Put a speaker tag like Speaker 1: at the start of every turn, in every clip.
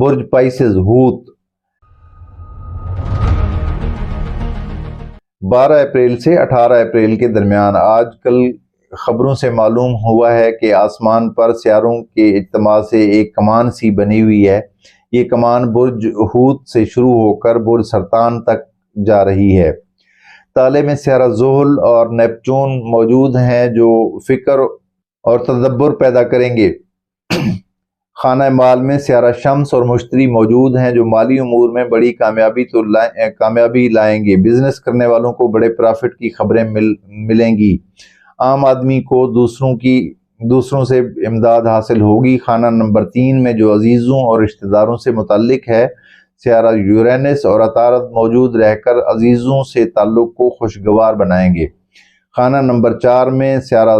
Speaker 1: برج پائسز ہوت 12 اپریل سے 18 اپریل کے درمیان۔ آج کل خبروں سے معلوم ہوا ہے کہ آسمان پر سیاروں کے اجتماع سے ایک کمان سی بنی ہوئی ہے۔ یہ کمان برج ہوت سے شروع ہو کر برج سرطان تک جا رہی ہے۔ تالے میں سیارہ زحل اور نیپچون موجود ہیں جو فکر اور تدبر پیدا کریں گے۔ خانہ مال میں سیارہ شمس اور مشتری موجود ہیں جو مالی امور میں بڑی کامیابی لائیں گے۔ بزنس کرنے والوں کو بڑے پرافٹ کی خبریں ملیں گی۔ عام آدمی کو دوسروں سے امداد حاصل ہوگی۔ خانہ نمبر 3 میں جو عزیزوں اور رشتہ داروں سے متعلق ہے، سیارہ یورینس اور عطارد موجود رہ کر عزیزوں سے تعلق کو خوشگوار بنائیں گے۔ خانہ نمبر 4 میں سیارہ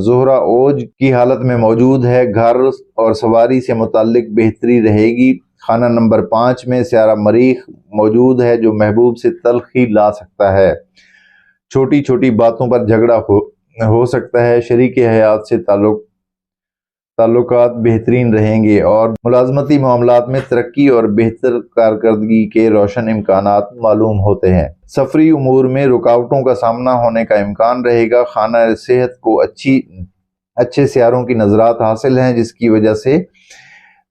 Speaker 1: زہرہ اوج کی حالت میں موجود ہے، گھر اور سواری سے متعلق بہتری رہے گی۔ خانہ نمبر 5 میں سیارہ مریخ موجود ہے جو محبوب سے تلخی لا سکتا ہے۔ چھوٹی چھوٹی باتوں پر جھگڑا ہو سکتا ہے۔ شریک حیات سے تعلقات بہترین رہیں گے اور ملازمتی معاملات میں ترقی اور بہتر کارکردگی کے روشن امکانات معلوم ہوتے ہیں۔ سفری امور میں رکاوٹوں کا سامنا ہونے کا امکان رہے گا۔ خانہ صحت کو اچھے سیاروں کی نظرات حاصل ہیں، جس کی وجہ سے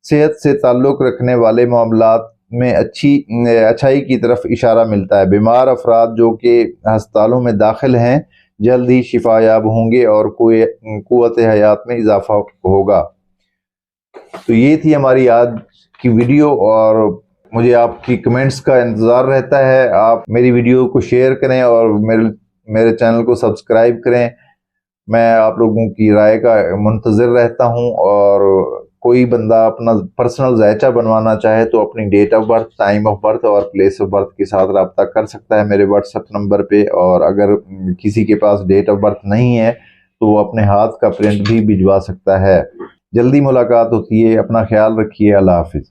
Speaker 1: صحت سے تعلق رکھنے والے معاملات میں اچھائی کی طرف اشارہ ملتا ہے۔ بیمار افراد جو کہ ہسپتالوں میں داخل ہیں جلد ہی شفا یاب ہوں گے اور قوت حیات میں اضافہ ہوگا۔ تو یہ تھی ہماری آج کی ویڈیو اور مجھے آپ کی کمنٹس کا انتظار رہتا ہے۔ آپ میری ویڈیو کو شیئر کریں اور میرے چینل کو سبسکرائب کریں۔ میں آپ لوگوں کی رائے کا منتظر رہتا ہوں، اور کوئی بندہ اپنا پرسنل ذائچہ بنوانا چاہے تو اپنی date of birth, time of birth اور پلیس آف برتھ کے ساتھ رابطہ کر سکتا ہے میرے واٹس ایپ نمبر پہ۔ اور اگر کسی کے پاس ڈیٹ آف برتھ نہیں ہے تو وہ اپنے ہاتھ کا پرنٹ بھی بھجوا سکتا ہے۔ جلدی ملاقات ہوتی ہے، اپنا خیال رکھیے، اللہ حافظ۔